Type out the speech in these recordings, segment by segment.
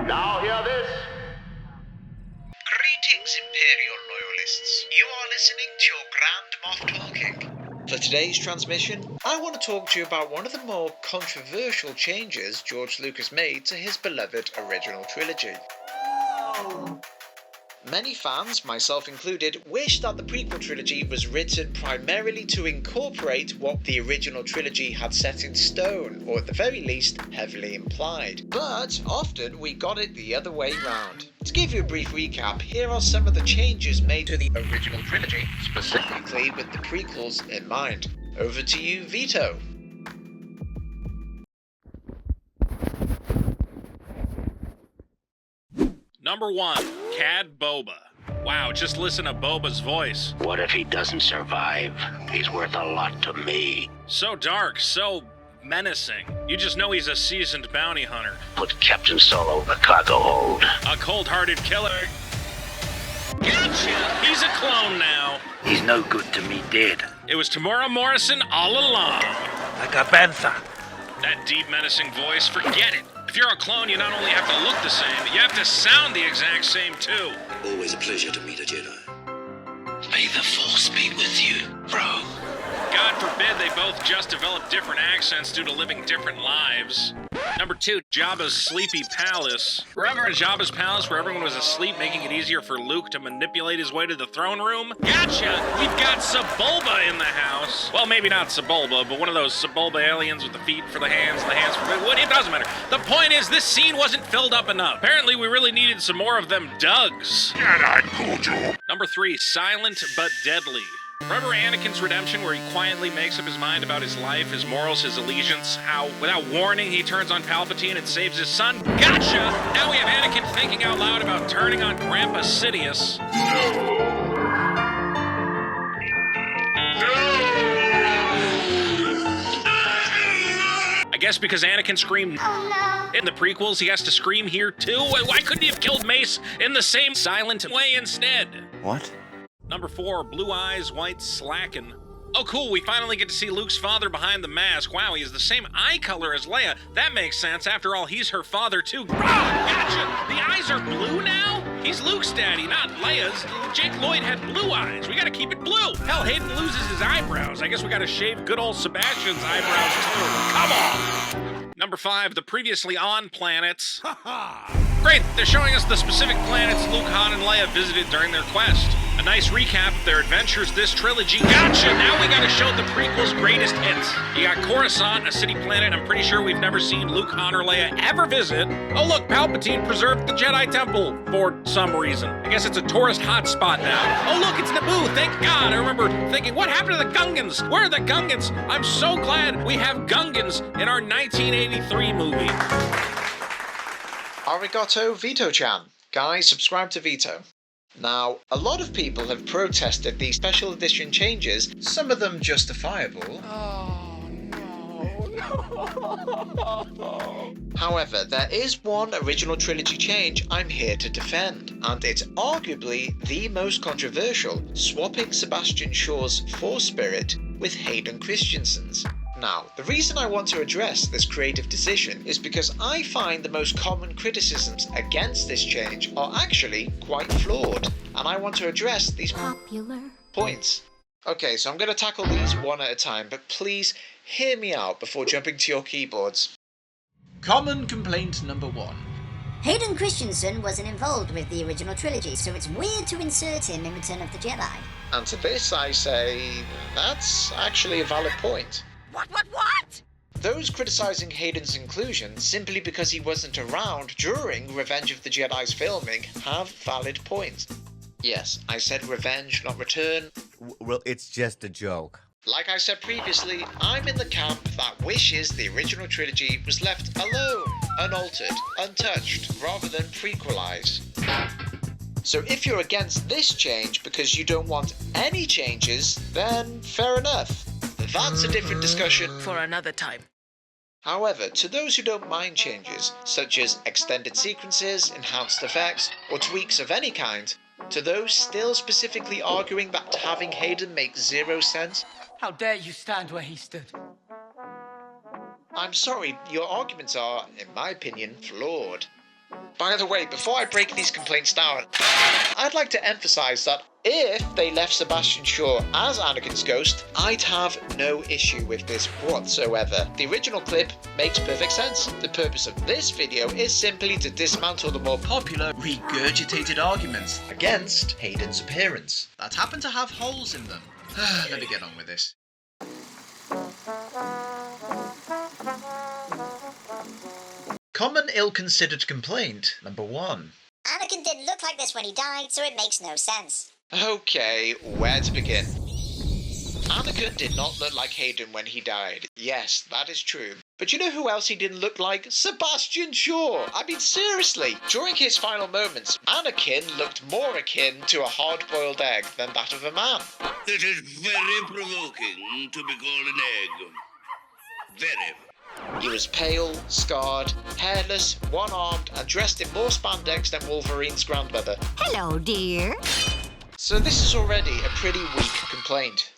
Now hear this. Greetings, Imperial loyalists. You are listening to your Grand-Moff talking. For today's transmission, I want to talk to you about one of the more controversial changes George Lucas made to his beloved original trilogy. Many fans, myself included, wish that the prequel trilogy was written primarily to incorporate what the original trilogy had set in stone, or at the very least, heavily implied. But often we got it the other way round. To give you a brief recap, here are some of the changes made to the original trilogy, specifically with the prequels in mind. Over to you, Vito. Number 1, Cad Boba. Wow, just listen to Boba's voice. What if he doesn't survive? He's worth a lot to me. So dark, so menacing. You just know he's a seasoned bounty hunter. Put Captain Solo in the cargo hold. A cold-hearted killer. Gotcha! He's a clone now. He's no good to me dead. It was Tamora Morrison all along. Like a panther. That deep, menacing voice, forget it. If you're a clone, you not only have to look the same, but you have to sound the exact same, too. Always a pleasure to meet a Jedi. May the Force be with you, bro. God forbid they both just develop different accents due to living different lives. Number 2, Jabba's sleepy palace. Remember in Jabba's palace where everyone was asleep, making it easier for Luke to manipulate his way to the throne room? Gotcha! We've got Sebulba in the house. Well, maybe not Sebulba, but one of those Sebulba aliens with the feet for the hands for the wood. It doesn't matter. The point is, this scene wasn't filled up enough. Apparently, we really needed some more of them Dougs. Jedi Kujo. Number 3, silent but deadly. Remember Anakin's redemption where he quietly makes up his mind about his life, his morals, his allegiance, how, without warning, he turns on Palpatine and saves his son? Gotcha! Now we have Anakin thinking out loud about turning on Grandpa Sidious. I guess because Anakin screamed in the prequels, he has to scream here too? Why couldn't he have killed Mace in the same silent way instead? What? Number 4, Blue Eyes White Slackin'. Oh cool, we finally get to see Luke's father behind the mask. Wow, he has the same eye color as Leia. That makes sense. After all, he's her father too. Gotcha! The eyes are blue now? He's Luke's daddy, not Leia's. Jake Lloyd had blue eyes. We gotta keep it blue. Hell, Hayden loses his eyebrows. I guess we gotta shave good old Sebastian's eyebrows too. Come on! Number 5, the previously on planets. Great, they're showing us the specific planets Luke, Han, and Leia visited during their quest. A nice recap of their adventures this trilogy. Gotcha! Now we gotta show the prequel's greatest hits. You got Coruscant, a city planet I'm pretty sure we've never seen Luke, Han, or Leia ever visit. Oh look, Palpatine preserved the Jedi Temple for some reason. I guess it's a tourist hotspot now. Oh look, it's Naboo, thank God. I remember thinking, what happened to the Gungans? Where are the Gungans? I'm so glad we have Gungans in our 1983 movie. Arigato, Vito-chan. Guys, subscribe to Vito. Now, a lot of people have protested these special edition changes, some of them justifiable. Oh, no. However, there is one original trilogy change I'm here to defend, and it's arguably the most controversial, swapping Sebastian Shaw's Force Spirit with Hayden Christensen's. Now, the reason I want to address this creative decision is because I find the most common criticisms against this change are actually quite flawed, and I want to address these popular points. Okay, so I'm going to tackle these one at a time, but please hear me out before jumping to your keyboards. Common complaint number 1. Hayden Christensen wasn't involved with the original trilogy, so it's weird to insert him in Return of the Jedi. And to this I say, that's actually a valid point. What? Those criticising Hayden's inclusion simply because he wasn't around during Revenge of the Jedi's filming have valid points. Yes, I said revenge, not return. Well, it's just a joke. Like I said previously, I'm in the camp that wishes the original trilogy was left alone, unaltered, untouched, rather than prequelized. So if you're against this change because you don't want any changes, then fair enough. That's a different discussion For another time. However, to those who don't mind changes, such as extended sequences, enhanced effects, or tweaks of any kind, to those still specifically arguing that having Hayden makes zero sense, How dare you stand where he stood? I'm sorry, your arguments are, in my opinion, flawed. By the way, before I break these complaints down, I'd like to emphasize that if they left Sebastian Shaw as Anakin's ghost, I'd have no issue with this whatsoever. The original clip makes perfect sense. The purpose of this video is simply to dismantle the more popular, regurgitated arguments against Hayden's appearance that happen to have holes in them. Let me get on with this. Common ill-considered complaint number 1. Anakin didn't look like this when he died, so it makes no sense. Okay, where to begin? Anakin did not look like Hayden when he died. Yes, that is true. But you know who else he didn't look like? Sebastian Shaw! I mean, seriously! During his final moments, Anakin looked more akin to a hard-boiled egg than that of a man. It is very provoking to be called an egg. Very. He was pale, scarred, hairless, one-armed, and dressed in more spandex than Wolverine's grandmother. Hello, dear. So this is already a pretty weak complaint.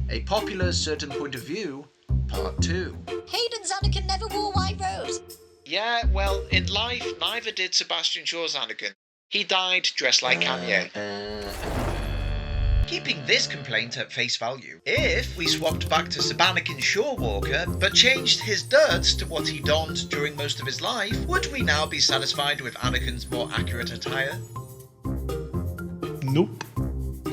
A popular certain point of view, part 2. Hayden's Anakin never wore white robes. Yeah, well, in life, neither did Sebastian Shaw's Anakin. He died dressed like Kanye. Keeping this complaint at face value, if we swapped back to Sebastian Shawwalker, but changed his duds to what he donned during most of his life, would we now be satisfied with Anakin's more accurate attire? Nope.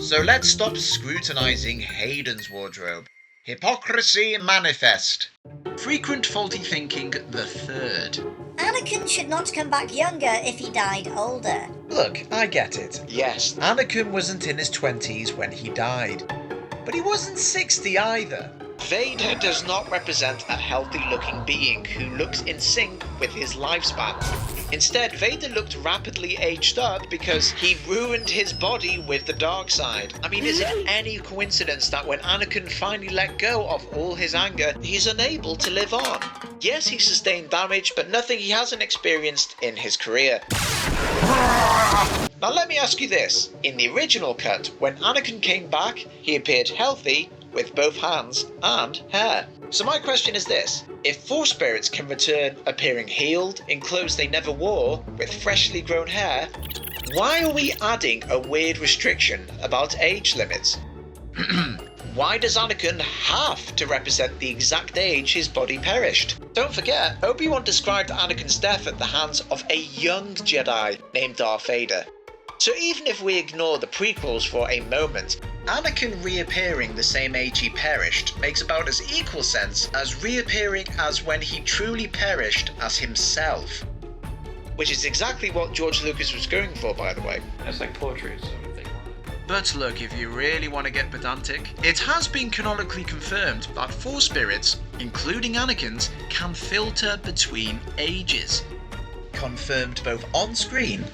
So let's stop scrutinising Hayden's wardrobe. Hypocrisy manifest. Frequent faulty thinking the third. Anakin should not come back younger if he died older. Look, I get it. Yes, Anakin wasn't in his 20s when he died. But he wasn't 60 either. Vader does not represent a healthy-looking being who looks in sync with his lifespan. Instead, Vader looked rapidly aged up because he ruined his body with the dark side. I mean, is it any coincidence that when Anakin finally let go of all his anger, he's unable to live on? Yes, he sustained damage, but nothing he hasn't experienced in his career. Now let me ask you this. In the original cut, when Anakin came back, he appeared healthy, with both hands and hair. So my question is this: if Force spirits can return appearing healed, in clothes they never wore, with freshly grown hair, why are we adding a weird restriction about age limits? Why does Anakin have to represent the exact age his body perished? Don't forget, Obi-Wan described Anakin's death at the hands of a young Jedi named Darth Vader. So even if we ignore the prequels for a moment, Anakin reappearing the same age he perished makes about as equal sense as reappearing as when he truly perished as himself. Which is exactly what George Lucas was going for, by the way. That's like poetry, so they want. But look, if you really want to get pedantic, it has been canonically confirmed that Force spirits, including Anakin's, can filter between ages. Confirmed both on screen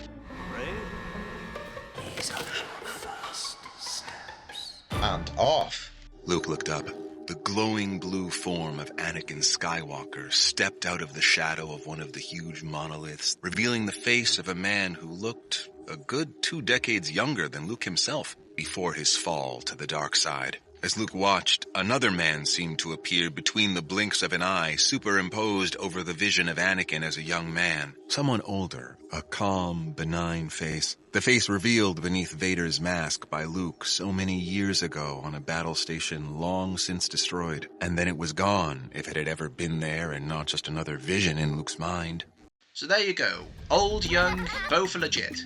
and off. Luke looked up. The glowing blue form of Anakin Skywalker stepped out of the shadow of one of the huge monoliths, revealing the face of a man who looked a good 2 decades younger than Luke himself before his fall to the dark side. As Luke watched, another man seemed to appear between the blinks of an eye, superimposed over the vision of Anakin as a young man. Someone older, a calm, benign face. The face revealed beneath Vader's mask by Luke so many years ago on a battle station long since destroyed. And then it was gone, if it had ever been there and not just another vision in Luke's mind. So there you go. Old, young, both are legit.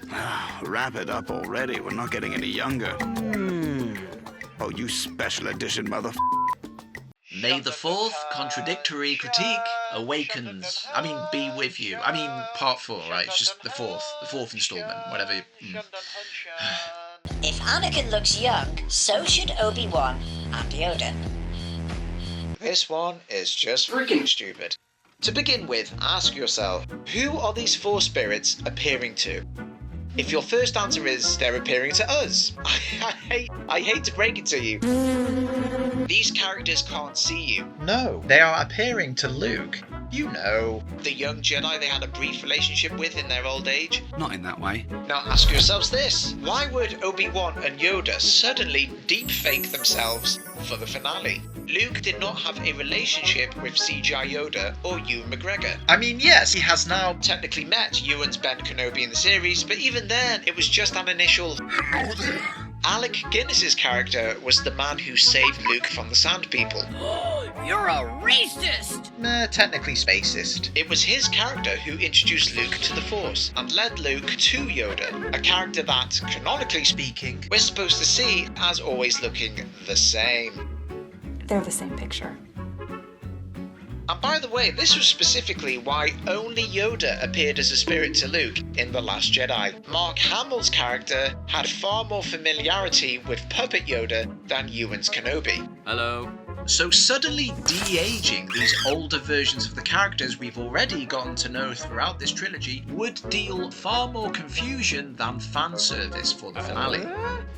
Wrap it up already. We're not getting any younger. Oh, you special edition May the fourth contradictory critique awakens. Be with you. Part 4, right? It's just the fourth installment, whatever. If Anakin looks young, so should Obi-Wan and Yoda. This one is just freaking stupid. To begin with, ask yourself, who are these Force spirits appearing to? If your first answer is they're appearing to us, I hate to break it to you. These characters can't see you. No, they are appearing to Luke. You know, the young Jedi they had a brief relationship with in their old age. Not in that way. Now ask yourselves this, why would Obi-Wan and Yoda suddenly deepfake themselves for the finale? Luke did not have a relationship with CGI Yoda or Ewan McGregor. I mean, yes, he has now technically met Ewan's Ben Kenobi in the series, but even then, it was just an initial "Hello there." Alec Guinness's character was the man who saved Luke from the Sand People. You're a racist! Technically spacist. It was his character who introduced Luke to the Force and led Luke to Yoda, a character that, canonically speaking, we're supposed to see as always looking the same. They're the same picture. And by the way, this was specifically why only Yoda appeared as a spirit to Luke in The Last Jedi. Mark Hamill's character had far more familiarity with Puppet Yoda than Ewan's Kenobi. Hello. So suddenly de-aging these older versions of the characters we've already gotten to know throughout this trilogy would deal far more confusion than fan service for the finale.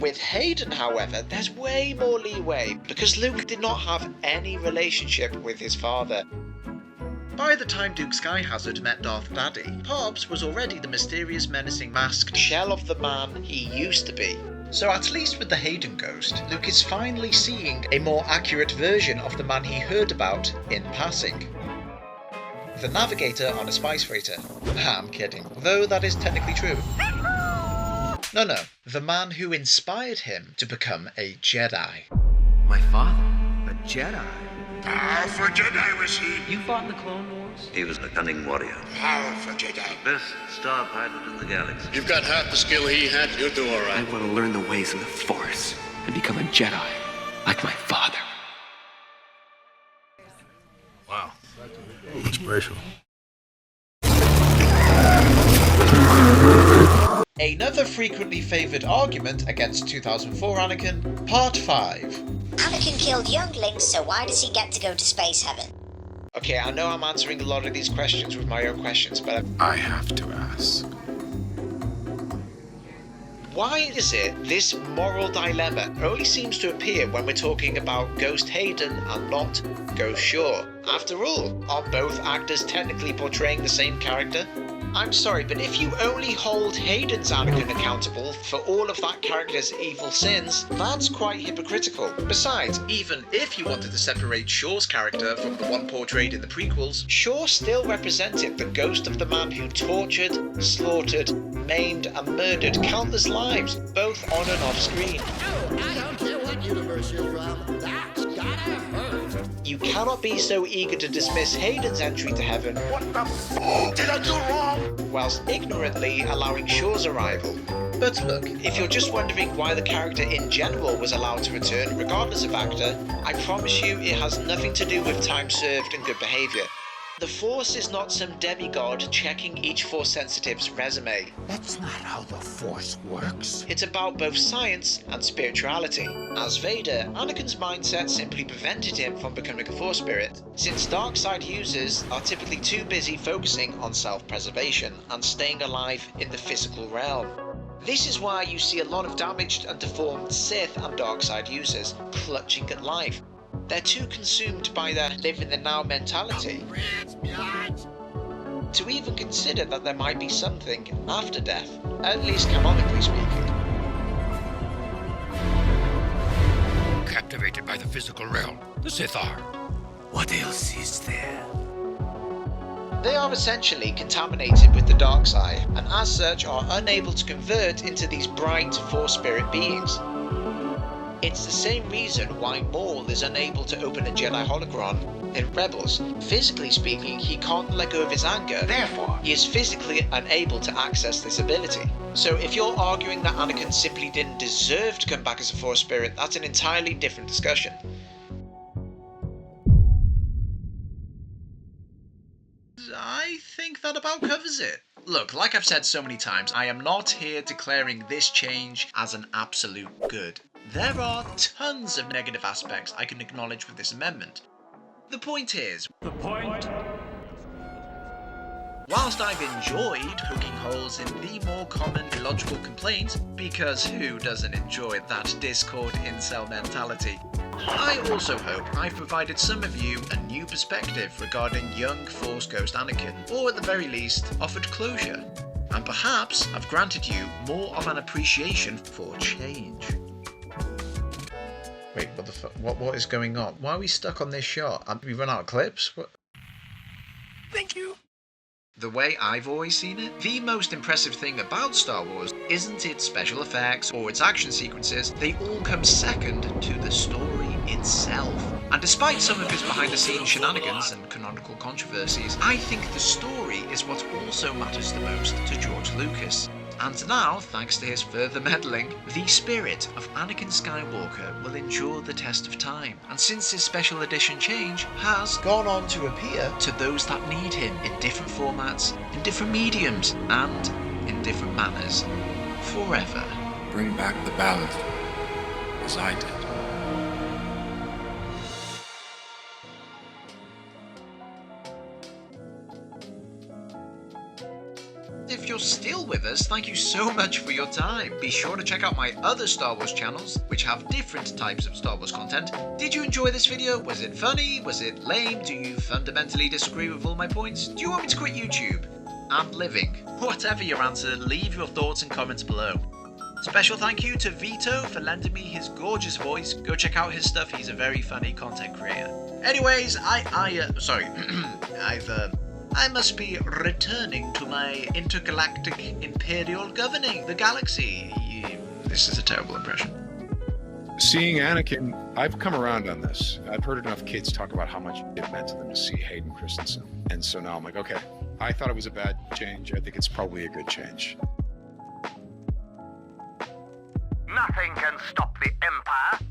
With Hayden, however, there's way more leeway because Luke did not have any relationship with his father. By the time Duke Skyhazard met Darth Daddy, Pops was already the mysterious, menacing, masked shell of the man he used to be. So at least with the Hayden ghost, Luke is finally seeing a more accurate version of the man he heard about in passing. The navigator on a spice freighter. I'm kidding, though that is technically true. No, the man who inspired him to become a Jedi. My father? A Jedi? Powerful Jedi was he. You fought in the Clone Wars? He was a cunning warrior. Powerful Jedi. Best star pilot in the galaxy. You've got half the skill he had, you'll do all I right. want to learn the ways of the Force and become a Jedi, like my father. Wow. Inspirational. Another frequently favoured argument against 2004 Anakin, Part 5. Anakin killed younglings, so why does he get to go to space heaven? Okay, I know I'm answering a lot of these questions with my own questions, but I have to ask. why is it this moral dilemma only seems to appear when we're talking about Ghost Hayden and not Ghost Shaw? After all, are both actors technically portraying the same character? I'm sorry, but if you only hold Hayden's Anakin accountable for all of that character's evil sins, that's quite hypocritical. Besides, even if you wanted to separate Shaw's character from the one portrayed in the prequels, Shaw still represented the ghost of the man who tortured, slaughtered, maimed and murdered countless lives, both on and off screen. I don't care what universe you're from. That's gotta hurt. You cannot be so eager to dismiss Hayden's entry to heaven What the f*** did I do wrong? whilst ignorantly allowing Shaw's arrival. But look, if you're just wondering why the character in general was allowed to return regardless of actor, I promise you it has nothing to do with time served and good behaviour. The Force is not some demigod checking each Force sensitive's resume. That's not how the Force works. It's about both science and spirituality. As Vader, Anakin's mindset simply prevented him from becoming a Force spirit, since dark side users are typically too busy focusing on self-preservation and staying alive in the physical realm. This is why you see a lot of damaged and deformed Sith and dark side users clutching at life. They're too consumed by their live in the now mentality to even consider that there might be something after death, at least canonically speaking. Captivated by the physical realm, the Sith are. What else is there? They are essentially contaminated with the dark side, and as such are unable to convert into these bright Force spirit beings. It's the same reason why Maul is unable to open a Jedi holocron in Rebels. Physically speaking, he can't let go of his anger, therefore he is physically unable to access this ability. So if you're arguing that Anakin simply didn't deserve to come back as a Force spirit, that's an entirely different discussion. I think that about covers it. Look, like I've said so many times, I am not here declaring this change as an absolute good. There are tons of negative aspects I can acknowledge with this amendment. The point is, whilst I've enjoyed poking holes in the more common illogical complaints, because who doesn't enjoy that Discord incel mentality, I also hope I've provided some of you a new perspective regarding young Force Ghost Anakin, or at the very least, offered closure. And perhaps I've granted you more of an appreciation for change. Wait, what the fuck? What is going on? Why are we stuck on this shot? Have we run out of clips? What? Thank you. The way I've always seen it, the most impressive thing about Star Wars isn't its special effects or its action sequences, they all come second to the story itself. And despite some of its behind-the-scenes shenanigans and canonical controversies, I think the story is what also matters the most to George Lucas. And now, thanks to his further meddling, the spirit of Anakin Skywalker will endure the test of time. And since his special edition change has gone on to appear to those that need him in different formats, in different mediums, and in different manners, forever. Bring back the ballad, as I did. If you're still with us, thank you so much for your time. Be sure to check out my other Star Wars channels, which have different types of Star Wars content. Did you enjoy this video? Was it funny? Was it lame? Do you fundamentally disagree with all my points? Do you want me to quit YouTube? And living? Whatever your answer, leave your thoughts and comments below. Special thank you to Vito for lending me his gorgeous voice. Go check out his stuff, he's a very funny content creator. Anyways, I must be returning to my intergalactic Imperial governing the galaxy. This is a terrible impression. Seeing Anakin, I've come around on this. I've heard enough kids talk about how much it meant to them to see Hayden Christensen. And so now I'm like, okay, I thought it was a bad change. I think it's probably a good change. Nothing can stop the Empire.